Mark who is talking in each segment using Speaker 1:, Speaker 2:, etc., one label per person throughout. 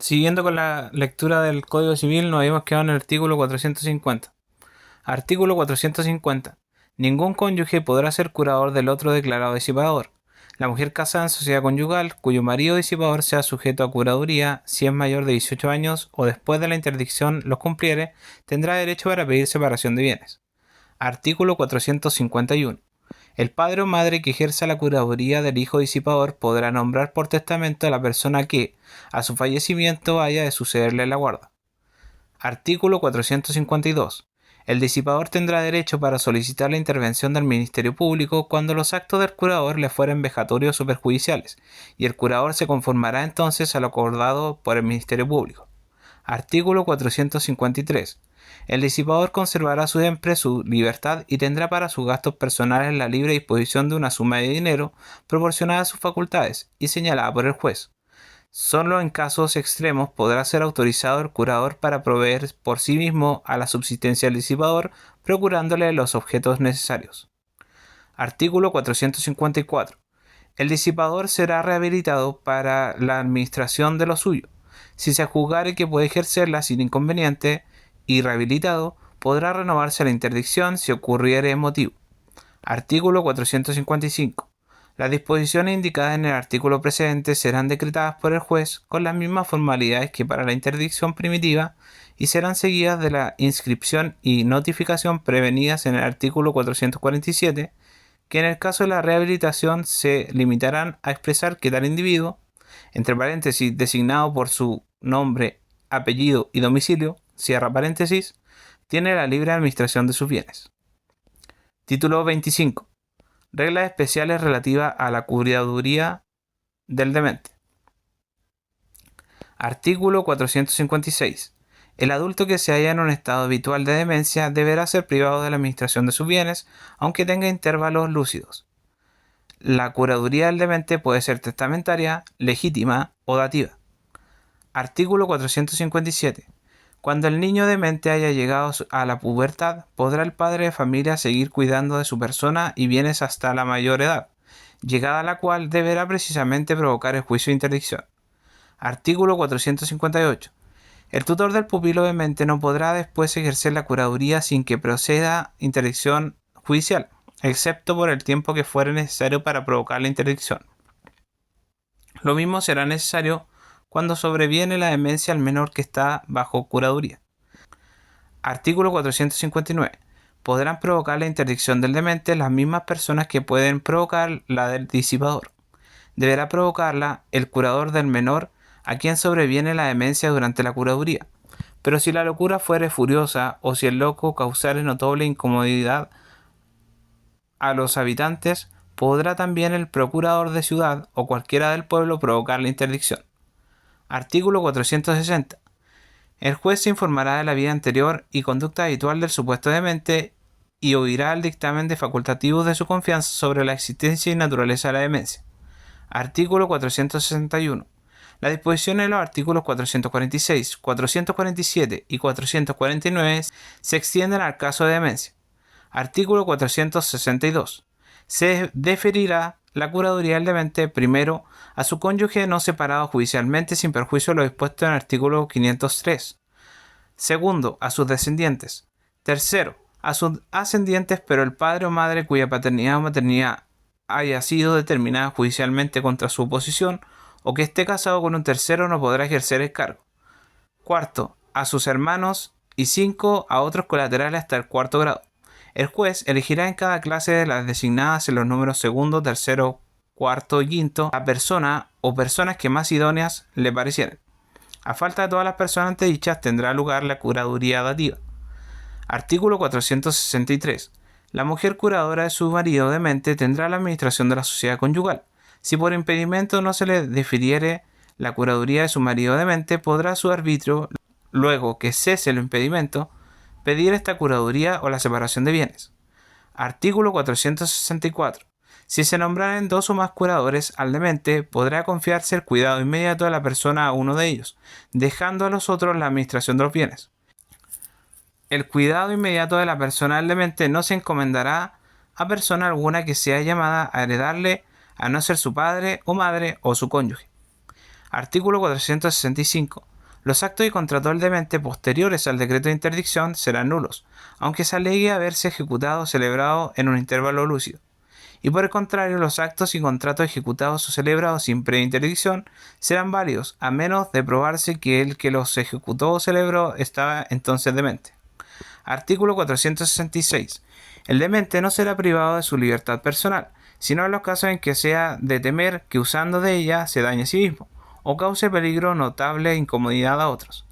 Speaker 1: Siguiendo con la lectura del Código Civil, nos habíamos quedado en el artículo 450. Artículo 450. Ningún cónyuge podrá ser curador del otro declarado disipador. La mujer casada en sociedad conyugal, cuyo marido disipador sea sujeto a curaduría, si es mayor de 18 años o después de la interdicción los cumpliere, tendrá derecho para pedir separación de bienes. Artículo 451. El padre o madre que ejerza la curaduría del hijo disipador podrá nombrar por testamento a la persona que, a su fallecimiento, haya de sucederle la guarda. Artículo 452. El disipador tendrá derecho para solicitar la intervención del Ministerio Público cuando los actos del curador le fueren vejatorios o perjudiciales, y el curador se conformará entonces a lo acordado por el Ministerio Público. Artículo 453. El disipador conservará siempre su libertad y tendrá para sus gastos personales la libre disposición de una suma de dinero proporcionada a sus facultades y señalada por el juez. Solo en casos extremos podrá ser autorizado el curador para proveer por sí mismo a la subsistencia del disipador, procurándole los objetos necesarios. Artículo 454. El disipador será rehabilitado para la administración de lo suyo. Si se juzgare que puede ejercerla sin inconveniente y rehabilitado, podrá renovarse la interdicción si ocurriere motivo. Artículo 455. Las disposiciones indicadas en el artículo precedente serán decretadas por el juez con las mismas formalidades que para la interdicción primitiva y serán seguidas de la inscripción y notificación prevenidas en el artículo 447, que en el caso de la rehabilitación se limitarán a expresar que tal individuo, entre paréntesis, designado por su nombre, apellido y domicilio, cierra paréntesis, tiene la libre administración de sus bienes. Título 25. Reglas especiales relativas a la curaduría del demente. Artículo 456. El adulto que se halla en un estado habitual de demencia deberá ser privado de la administración de sus bienes, aunque tenga intervalos lúcidos. La curaduría del demente puede ser testamentaria, legítima o dativa. Artículo 457. Cuando el niño demente haya llegado a la pubertad, podrá el padre de familia seguir cuidando de su persona y bienes hasta la mayor edad, llegada a la cual deberá precisamente provocar el juicio de interdicción. Artículo 458. El tutor del pupilo demente no podrá después ejercer la curaduría sin que proceda interdicción judicial, excepto por el tiempo que fuere necesario para provocar la interdicción. Lo mismo será necesario cuando sobreviene la demencia al menor que está bajo curaduría. Artículo 459. Podrán provocar la interdicción del demente las mismas personas que pueden provocar la del disipador. Deberá provocarla el curador del menor a quien sobreviene la demencia durante la curaduría. Pero si la locura fuere furiosa o si el loco causare notable incomodidad a los habitantes, podrá también el procurador de ciudad o cualquiera del pueblo provocar la interdicción. Artículo 460. El juez se informará de la vida anterior y conducta habitual del supuesto demente y oirá el dictamen de facultativos de su confianza sobre la existencia y naturaleza de la demencia. Artículo 461. Las disposiciones de los artículos 446, 447 y 449 se extienden al caso de demencia. Artículo 462. Se deferirá la curaduría del demente, primero, a su cónyuge no separado judicialmente sin perjuicio de lo dispuesto en el artículo 503. Segundo, a sus descendientes. Tercero, a sus ascendientes, pero el padre o madre cuya paternidad o maternidad haya sido determinada judicialmente contra su oposición o que esté casado con un tercero no podrá ejercer el cargo. Cuarto, a sus hermanos y cinco, a otros colaterales hasta el cuarto grado. El juez elegirá en cada clase de las designadas en los números segundo, tercero, cuarto y quinto a persona o personas que más idóneas le parecieren. A falta de todas las personas antedichas tendrá lugar la curaduría dativa. Artículo 463. La mujer curadora de su marido demente tendrá la administración de la sociedad conyugal. Si por impedimento no se le defiriere la curaduría de su marido demente, podrá su arbitrio, luego que cese el impedimento, pedir esta curaduría o la separación de bienes. Artículo 464. Si se nombraren dos o más curadores al demente, podrá confiarse el cuidado inmediato de la persona a uno de ellos, dejando a los otros la administración de los bienes. El cuidado inmediato de la persona del demente no se encomendará a persona alguna que sea llamada a heredarle, a no ser su padre o madre o su cónyuge. Artículo 465. Los actos y contratos del demente posteriores al decreto de interdicción serán nulos, aunque se alegue haberse ejecutado o celebrado en un intervalo lúcido. Y por el contrario, los actos y contratos ejecutados o celebrados sin previa interdicción serán válidos, a menos de probarse que el que los ejecutó o celebró estaba entonces demente. Artículo 466. El demente no será privado de su libertad personal, sino en los casos en que sea de temer que usando de ella se dañe a sí mismo, o cause peligro notable e incomodidad a otros.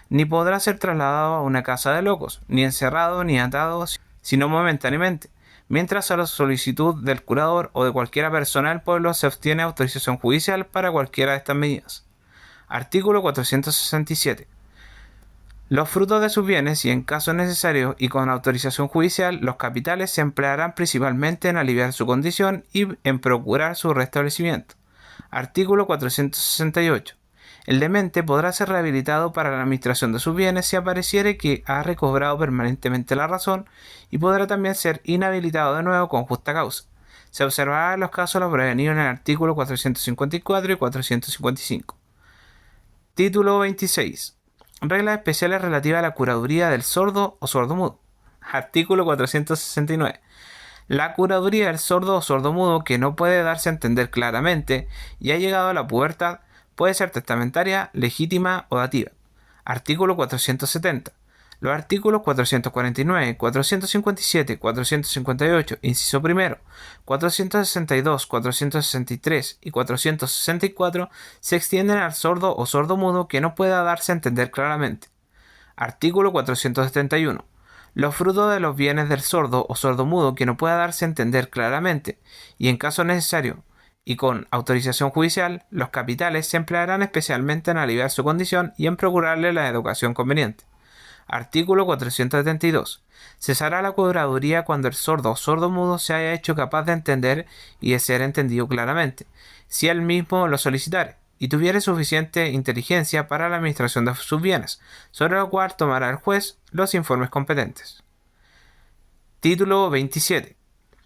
Speaker 1: Ni podrá ser trasladado a una casa de locos, ni encerrado ni atado, sino momentáneamente, mientras a la solicitud del curador o de cualquiera persona del pueblo se obtiene autorización judicial para cualquiera de estas medidas. Artículo 467. Los frutos de sus bienes, y en caso necesario y con autorización judicial, los capitales se emplearán principalmente en aliviar su condición y en procurar su restablecimiento. Artículo 468. El demente podrá ser rehabilitado para la administración de sus bienes si apareciere que ha recobrado permanentemente la razón, y podrá también ser inhabilitado de nuevo con justa causa. Se observará en los casos lo prevenido en el artículo 454 y 455. Título 26. Reglas especiales relativas a la curaduría del sordo o sordomudo. Artículo 469. La curaduría del sordo o sordomudo que no puede darse a entender claramente y ha llegado a la pubertad puede ser testamentaria, legítima o dativa. Artículo 470. Los artículos 449, 457, 458, inciso primero, 462, 463 y 464 se extienden al sordo o sordomudo que no pueda darse a entender claramente. Artículo 471. Los frutos de los bienes del sordo o sordomudo que no pueda darse a entender claramente, y en caso necesario y con autorización judicial, los capitales se emplearán especialmente en aliviar su condición y en procurarle la educación conveniente. Artículo 472. Cesará la curaduría cuando el sordo o sordomudo se haya hecho capaz de entender y de ser entendido claramente, si él mismo lo solicitare, y tuviere suficiente inteligencia para la administración de sus bienes, sobre lo cual tomará el juez los informes competentes. Título 27.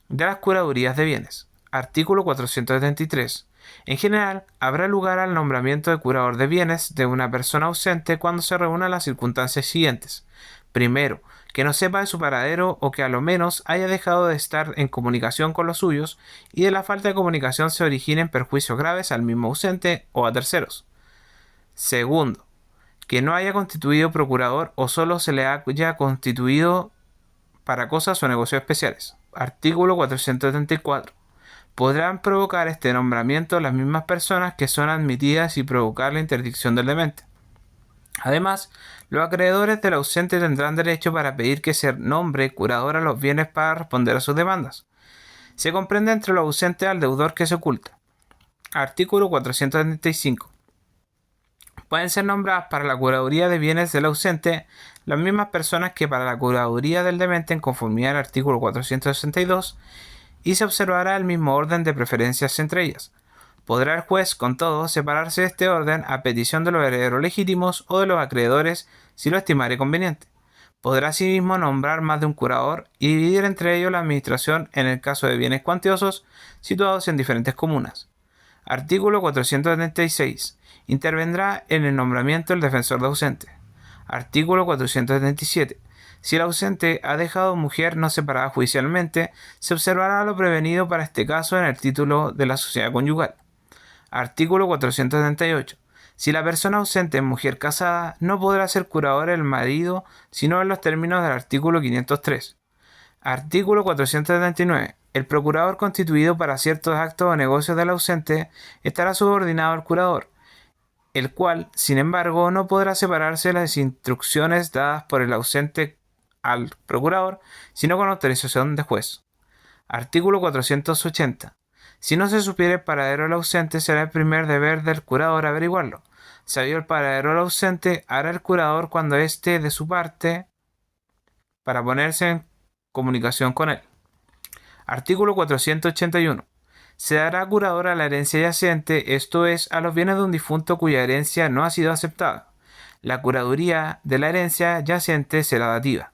Speaker 1: De las curadurías de bienes. Artículo 473. En general, habrá lugar al nombramiento de curador de bienes de una persona ausente cuando se reúnan las circunstancias siguientes. Primero, que no sepa de su paradero o que a lo menos haya dejado de estar en comunicación con los suyos y de la falta de comunicación se originen perjuicios graves al mismo ausente o a terceros. Segundo, que no haya constituido procurador o solo se le haya constituido para cosas o negocios especiales. Artículo 474. Podrán provocar este nombramiento las mismas personas que son admitidas y provocar la interdicción del demente. Además, los acreedores del ausente tendrán derecho para pedir que se nombre curador a los bienes para responder a sus demandas. Se comprende entre los ausentes al deudor que se oculta. Artículo 475. Pueden ser nombradas para la curaduría de bienes del ausente las mismas personas que para la curaduría del demente en conformidad al artículo 462, y se observará el mismo orden de preferencias entre ellas. Podrá el juez, con todo, separarse de este orden a petición de los herederos legítimos o de los acreedores si lo estimare conveniente. Podrá asimismo nombrar más de un curador y dividir entre ellos la administración en el caso de bienes cuantiosos situados en diferentes comunas. Artículo 476. Intervendrá en el nombramiento el defensor de ausente. Artículo 477. Si el ausente ha dejado mujer no separada judicialmente, se observará lo prevenido para este caso en el título de la sociedad conyugal. Artículo 478. Si la persona ausente es mujer casada, no podrá ser curador el marido sino en los términos del artículo 503. Artículo 479. El procurador constituido para ciertos actos o negocios del ausente estará subordinado al curador, el cual, sin embargo, no podrá separarse de las instrucciones dadas por el ausente al procurador, sino con autorización de juez. Artículo 480. Si no se supiere el paradero del ausente, será el primer deber del curador averiguarlo. Sabido el paradero del ausente, hará el curador cuando esté de su parte para ponerse en comunicación con él. Artículo 481. Se dará curador a la herencia yacente, esto es, a los bienes de un difunto cuya herencia no ha sido aceptada. La curaduría de la herencia yacente será dativa.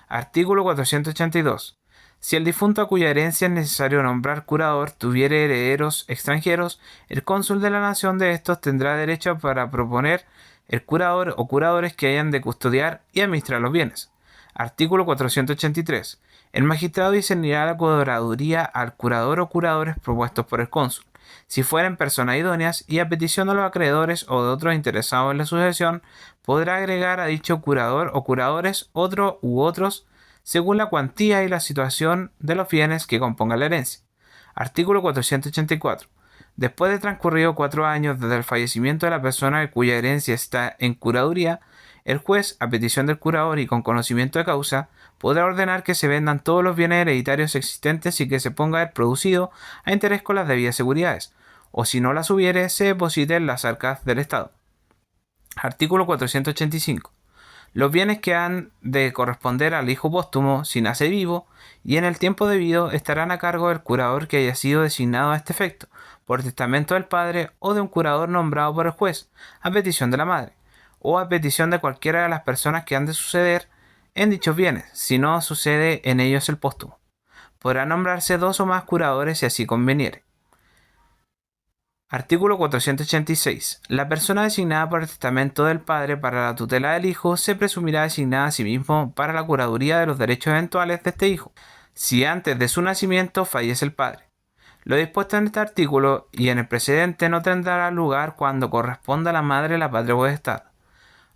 Speaker 1: Artículo 482. Si el difunto a cuya herencia es necesario nombrar curador tuviere herederos extranjeros, el cónsul de la nación de estos tendrá derecho para proponer el curador o curadores que hayan de custodiar y administrar los bienes. Artículo 483. El magistrado discernirá la curaduría al curador o curadores propuestos por el cónsul, si fueren personas idóneas, y a petición de los acreedores o de otros interesados en la sucesión, podrá agregar a dicho curador o curadores otro u otros según la cuantía y la situación de los bienes que compongan la herencia. Artículo 484. Después de transcurrido 4 años desde el fallecimiento de la persona cuya herencia está en curaduría, el juez, a petición del curador y con conocimiento de causa, podrá ordenar que se vendan todos los bienes hereditarios existentes y que se ponga el producido a interés con las debidas seguridades, o si no las hubiere, se deposite en las arcas del Estado. Artículo 485. Los bienes que han de corresponder al hijo póstumo, si nace vivo, y en el tiempo debido, estarán a cargo del curador que haya sido designado a este efecto, por testamento del padre o de un curador nombrado por el juez, a petición de la madre, o a petición de cualquiera de las personas que han de suceder en dichos bienes, si no sucede en ellos el póstumo. Podrá nombrarse 2 o más curadores si así conveniere. Artículo 486. La persona designada por el testamento del padre para la tutela del hijo se presumirá designada a sí mismo para la curaduría de los derechos eventuales de este hijo, si antes de su nacimiento fallece el padre. Lo dispuesto en este artículo y en el precedente no tendrá lugar cuando corresponda a la madre la patria potestad.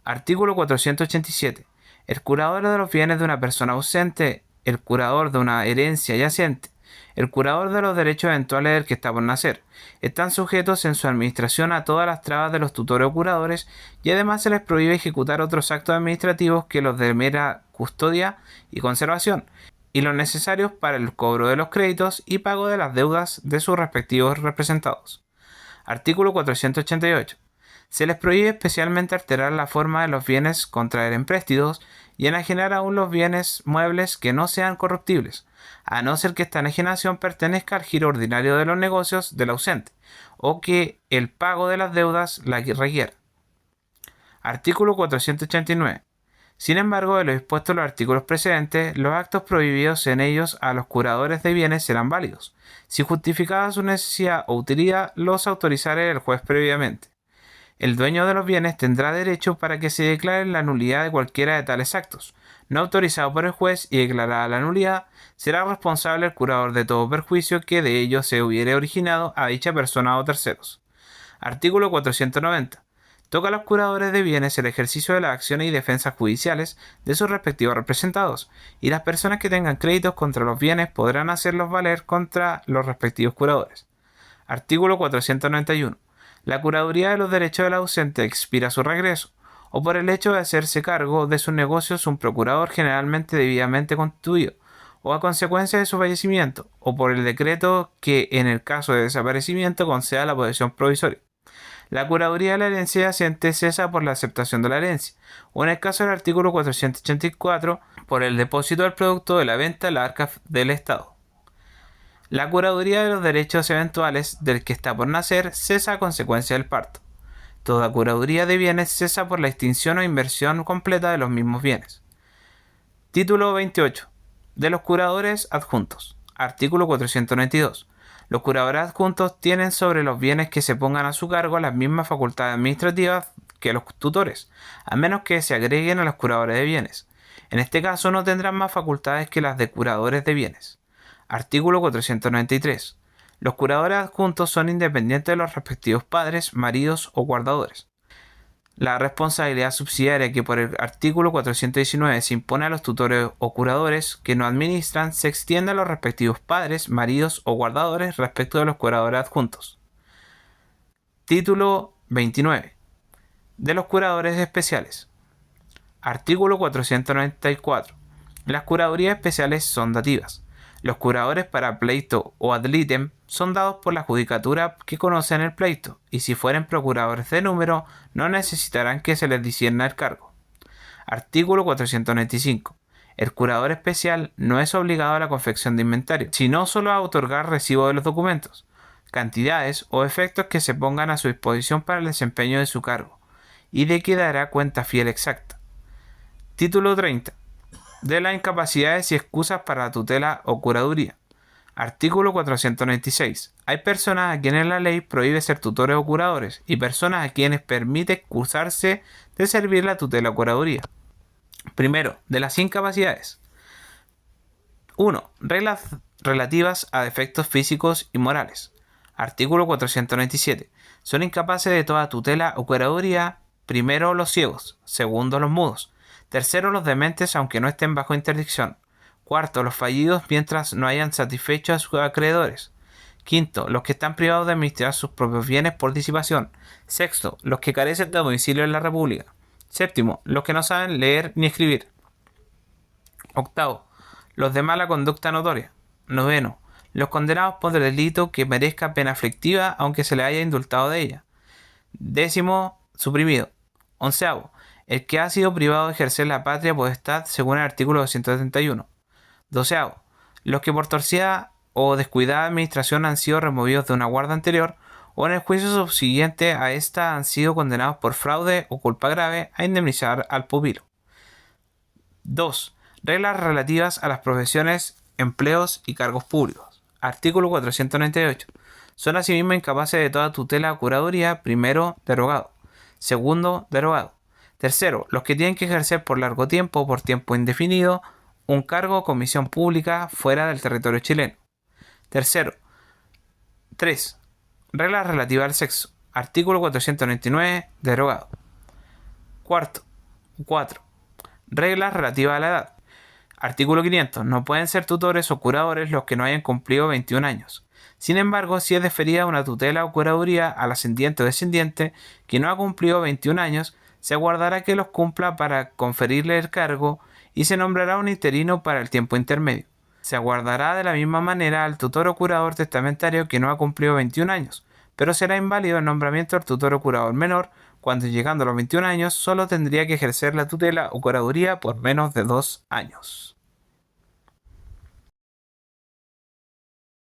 Speaker 1: Artículo 487. El curador de los bienes de una persona ausente, el curador de una herencia yaciente, el curador de los derechos eventuales del que está por nacer, están sujetos en su administración a todas las trabas de los tutores o curadores, y además se les prohíbe ejecutar otros actos administrativos que los de mera custodia y conservación, y los necesarios para el cobro de los créditos y pago de las deudas de sus respectivos representados. Artículo 488. Se les prohíbe especialmente alterar la forma de los bienes, contraer empréstitos y enajenar aún los bienes muebles que no sean corruptibles, a no ser que esta enajenación pertenezca al giro ordinario de los negocios del ausente, o que el pago de las deudas la requiera. Artículo 489. Sin embargo, de lo dispuesto en los artículos precedentes, los actos prohibidos en ellos a los curadores de bienes serán válidos, si justificada su necesidad o utilidad los autorizare el juez previamente. El dueño de los bienes tendrá derecho para que se declare la nulidad de cualquiera de tales actos, no autorizado por el juez, y declarada la nulidad, será responsable el curador de todo perjuicio que de ello se hubiere originado a dicha persona o terceros. Artículo 490. Toca a los curadores de bienes el ejercicio de las acciones y defensas judiciales de sus respectivos representados, y las personas que tengan créditos contra los bienes podrán hacerlos valer contra los respectivos curadores. Artículo 491. La curaduría de los derechos del ausente expira su regreso, o por el hecho de hacerse cargo de sus negocios un procurador generalmente debidamente constituido, o a consecuencia de su fallecimiento, o por el decreto que en el caso de desaparecimiento conceda la posesión provisoria. La curaduría de la herencia yaciente cesa por la aceptación de la herencia, o en el caso del artículo 484, por el depósito del producto de la venta en la arca del Estado. La curaduría de los derechos eventuales del que está por nacer cesa a consecuencia del parto. Toda curaduría de bienes cesa por la extinción o inversión completa de los mismos bienes. Título 28. De los curadores adjuntos. Artículo 492. Los curadores adjuntos tienen sobre los bienes que se pongan a su cargo las mismas facultades administrativas que los tutores, a menos que se agreguen a los curadores de bienes. En este caso no tendrán más facultades que las de curadores de bienes. Artículo 493. Los curadores adjuntos son independientes de los respectivos padres, maridos o guardadores. La responsabilidad subsidiaria que por el artículo 419 se impone a los tutores o curadores que no administran se extiende a los respectivos padres, maridos o guardadores respecto de los curadores adjuntos. Título 29. De los curadores especiales. Artículo 494. Las curadurías especiales son dativas. Los curadores para pleito o ad litem son dados por la judicatura que conocen el pleito, y si fueren procuradores de número, no necesitarán que se les discierna el cargo. Artículo 495. El curador especial no es obligado a la confección de inventario, sino solo a otorgar recibo de los documentos, cantidades o efectos que se pongan a su disposición para el desempeño de su cargo, y de que dará cuenta fiel exacta. Título 30. De las incapacidades y excusas para la tutela o curaduría. Artículo 496. Hay personas a quienes la ley prohíbe ser tutores o curadores y personas a quienes permite excusarse de servir la tutela o curaduría. Primero, de las incapacidades. 1. Reglas relativas a defectos físicos y morales. Artículo 497. Son incapaces de toda tutela o curaduría, primero los ciegos, segundo los mudos, tercero los dementes aunque no estén bajo interdicción, cuarto los fallidos mientras no hayan satisfecho a sus acreedores, quinto los que están privados de administrar sus propios bienes por disipación, sexto los que carecen de domicilio en la República, séptimo los que no saben leer ni escribir, octavo los de mala conducta notoria, noveno los condenados por delito que merezca pena aflictiva aunque se le haya indultado de ella, décimo suprimido, onceavo el que ha sido privado de ejercer la patria potestad según el artículo 271. Doceavo, los que por torcida o descuidada administración han sido removidos de una guarda anterior o en el juicio subsiguiente a esta han sido condenados por fraude o culpa grave a indemnizar al pupilo. 2. Reglas relativas a las profesiones, empleos y cargos públicos. Artículo 498. Son asimismo incapaces de toda tutela o curaduría, primero, derogado. Segundo, derogado. Tercero, los que tienen que ejercer por largo tiempo o por tiempo indefinido un cargo o comisión pública fuera del territorio chileno. Tercero. 3. Reglas relativas al sexo. Artículo 499, derogado. Cuarto. 4. Reglas relativas a la edad. Artículo 500. No pueden ser tutores o curadores los que no hayan cumplido 21 años. Sin embargo, si es deferida una tutela o curaduría al ascendiente o descendiente que no ha cumplido 21 años, se aguardará que los cumpla para conferirle el cargo y se nombrará un interino para el tiempo intermedio. Se aguardará de la misma manera al tutor o curador testamentario que no ha cumplido 21 años, pero será inválido el nombramiento del tutor o curador menor cuando llegando a los 21 años solo tendría que ejercer la tutela o curaduría por menos de 2 años.